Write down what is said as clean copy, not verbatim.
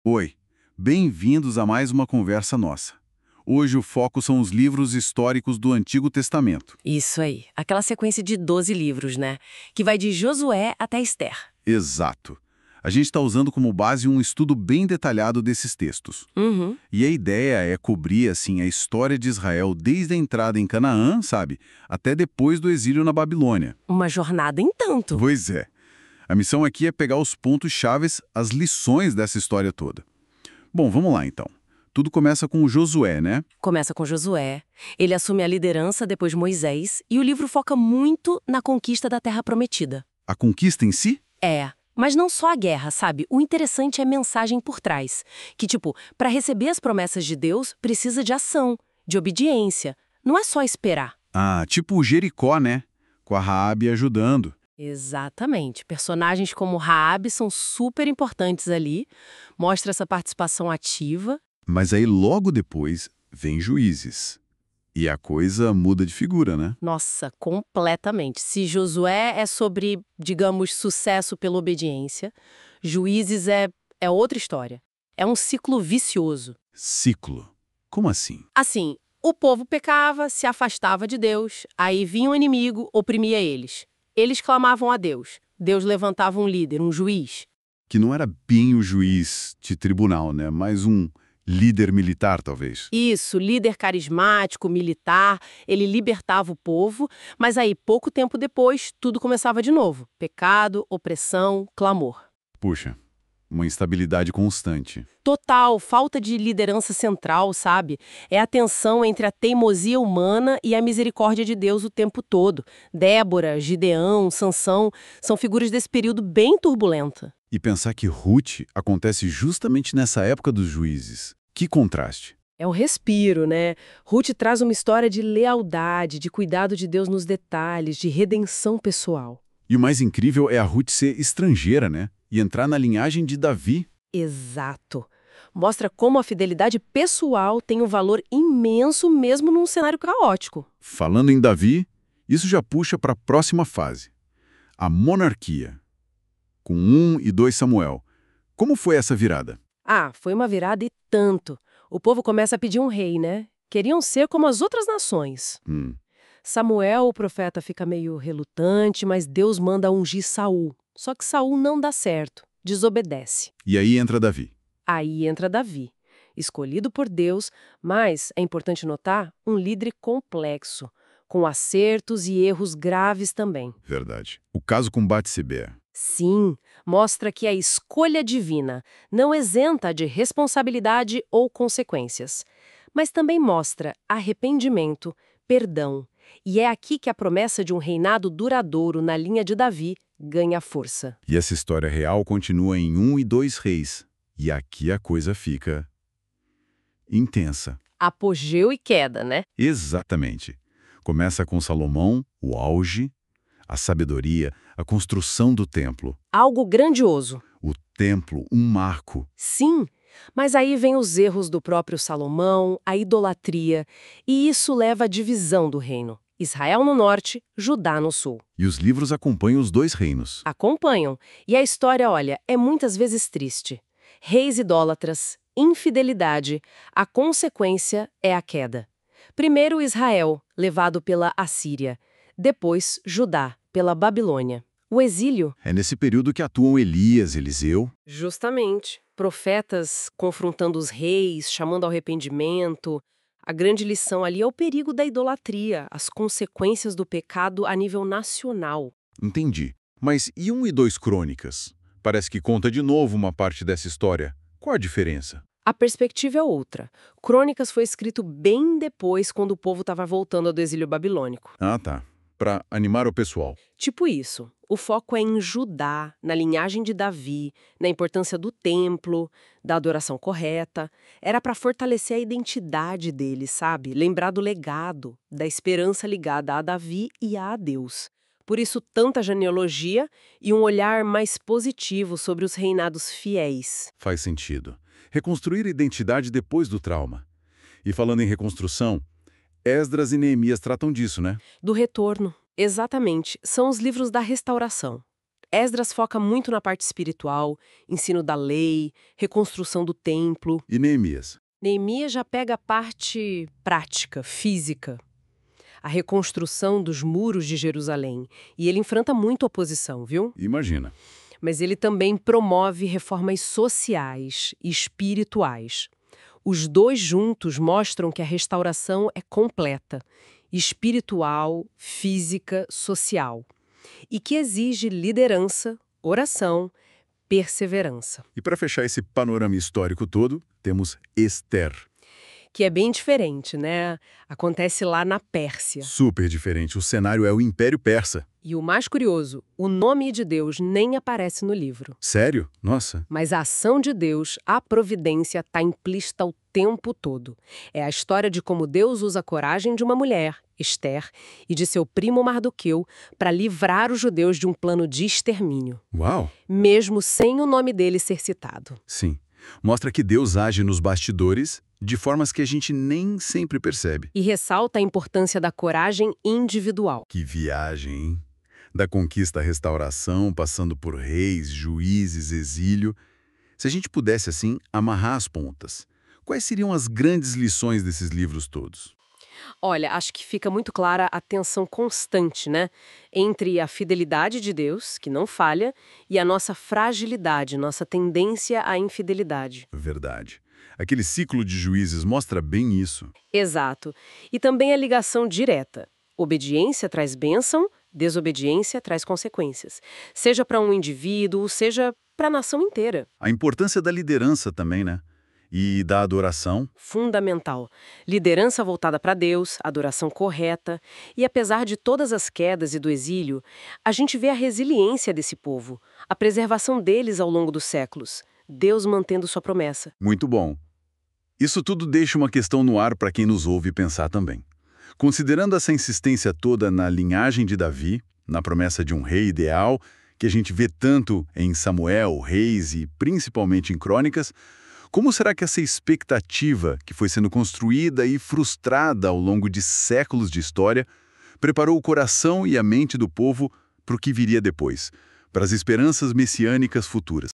Oi, bem-vindos a mais uma conversa nossa. Hoje o foco são os livros históricos do Antigo Testamento. Isso aí, aquela sequência de 12 livros, né? Que vai de Josué até Esther. Exato. A gente está usando como base um estudo bem detalhado desses textos. Uhum. E a ideia é cobrir, assim, a história de Israel desde a entrada em Canaã, sabe, até depois do exílio na Babilônia. Uma jornada em tanto. Pois é. A missão aqui é pegar os pontos chaves, as lições dessa história toda. Bom, vamos lá então. Tudo começa com Josué, né? Começa com Josué, ele assume a liderança depois de Moisés, e o livro foca muito na conquista da Terra Prometida. A conquista em si? Mas não só a guerra, sabe? O interessante é a mensagem por trás. Que, tipo, para receber as promessas de Deus, precisa de ação, de obediência. Não é só esperar. Ah, tipo Jericó, né? Com a Raabe ajudando. Exatamente. Personagens como Raabe são super importantes ali, mostra essa participação ativa. Mas aí logo depois vem Juízes. E a coisa muda de figura, né? Nossa, completamente. Se Josué é sobre, digamos, sucesso pela obediência, Juízes é outra história. É um ciclo vicioso. Ciclo. Como assim? Assim, o povo pecava, se afastava de Deus, aí vinha o inimigo, oprimia eles. Eles clamavam a Deus. Deus levantava um líder, um juiz. Que não era bem o juiz de tribunal, né? Mas um líder militar, talvez. Isso, líder carismático, militar, ele libertava o povo, mas aí, pouco tempo depois, tudo começava de novo. Pecado, opressão, clamor. Puxa, uma instabilidade constante. Total, falta de liderança central, sabe? É a tensão entre a teimosia humana e a misericórdia de Deus o tempo todo. Débora, Gideão, Sansão, são figuras desse período bem turbulento. E pensar que Ruth acontece justamente nessa época dos juízes. Que contraste. É o respiro, né? Ruth traz uma história de lealdade, de cuidado de Deus nos detalhes, de redenção pessoal. E o mais incrível é a Ruth ser estrangeira, né? E entrar na linhagem de Davi. Exato. Mostra como a fidelidade pessoal tem um valor imenso mesmo num cenário caótico. Falando em Davi, isso já puxa para a próxima fase. A monarquia. Com 1 e 2 Samuel. Como foi essa virada? Foi uma virada e tanto. O povo começa a pedir um rei, né? Queriam ser como as outras nações. Hum. Samuel, o profeta, fica meio relutante, mas Deus manda ungir Saul. Só que Saul não dá certo, desobedece. E aí entra Davi. Aí entra Davi, escolhido por Deus, mas, é importante notar, um líder complexo, com acertos e erros graves também. Verdade. O caso com Batsebé. Sim, mostra que a escolha divina não isenta de responsabilidade ou consequências, mas também mostra arrependimento, perdão, e é aqui que a promessa de um reinado duradouro na linha de Davi ganha força. E essa história real continua em 1 e 2 Reis. E aqui a coisa fica intensa. Apogeu e queda, né? Exatamente. Começa com Salomão, o auge, a sabedoria, a construção do templo. Algo grandioso. O templo, um marco. Sim, mas aí vem os erros do próprio Salomão, a idolatria, e isso leva à divisão do reino. Israel no norte, Judá no sul. E os livros acompanham os dois reinos. Acompanham. E a história, olha, é muitas vezes triste. Reis idólatras, infidelidade, a consequência é a queda. Primeiro Israel, levado pela Assíria. Depois Judá, pela Babilônia. O exílio. É nesse período que atuam Elias, Eliseu. Justamente. Profetas confrontando os reis, chamando ao arrependimento. A grande lição ali é o perigo da idolatria, as consequências do pecado a nível nacional. Entendi. Mas e 1 e 2 Crônicas? Parece que conta de novo uma parte dessa história. Qual a diferença? A perspectiva é outra. Crônicas foi escrito bem depois, quando o povo estava voltando do exílio babilônico. Ah, tá. Para animar o pessoal. Tipo isso. O foco é em Judá, na linhagem de Davi, na importância do templo, da adoração correta. Era para fortalecer a identidade deles, sabe? Lembrar do legado, da esperança ligada a Davi e a Deus. Por isso, tanta genealogia e um olhar mais positivo sobre os reinados fiéis. Faz sentido. Reconstruir a identidade depois do trauma. E falando em reconstrução, Esdras e Neemias tratam disso, né? Do retorno. Exatamente. São os livros da restauração. Esdras foca muito na parte espiritual, ensino da lei, reconstrução do templo. E Neemias? Neemias já pega a parte prática, física, a reconstrução dos muros de Jerusalém. E ele enfrenta muito oposição, viu? Imagina. Mas ele também promove reformas sociais e espirituais. Os dois juntos mostram que a restauração é completa, espiritual, física, social, e que exige liderança, oração, perseverança. E para fechar esse panorama histórico todo, temos Ester. Que é bem diferente, né? Acontece lá na Pérsia. Super diferente. O cenário é o Império Persa. E o mais curioso, o nome de Deus nem aparece no livro. Sério? Nossa. Mas a ação de Deus, a providência, está implícita o tempo todo. É a história de como Deus usa a coragem de uma mulher, Ester, e de seu primo Mardoqueu para livrar os judeus de um plano de extermínio. Uau! Mesmo sem o nome dele ser citado. Sim. Mostra que Deus age nos bastidores de formas que a gente nem sempre percebe. E ressalta a importância da coragem individual. Que viagem, hein? Da conquista à restauração, passando por reis, juízes, exílio. Se a gente pudesse, assim, amarrar as pontas, quais seriam as grandes lições desses livros todos? Olha, acho que fica muito clara a tensão constante, né? Entre a fidelidade de Deus, que não falha, e a nossa fragilidade, nossa tendência à infidelidade. Verdade. Aquele ciclo de juízes mostra bem isso. Exato. E também a ligação direta. Obediência traz bênção, desobediência traz consequências. Seja para um indivíduo, seja para a nação inteira. A importância da liderança também, né? E da adoração. Fundamental. Liderança voltada para Deus, adoração correta. E apesar de todas as quedas e do exílio, a gente vê a resiliência desse povo, a preservação deles ao longo dos séculos. Deus mantendo sua promessa. Muito bom. Isso tudo deixa uma questão no ar para quem nos ouve pensar também. Considerando essa insistência toda na linhagem de Davi, na promessa de um rei ideal, que a gente vê tanto em Samuel, Reis e principalmente em Crônicas, como será que essa expectativa, que foi sendo construída e frustrada ao longo de séculos de história, preparou o coração e a mente do povo para o que viria depois, para as esperanças messiânicas futuras?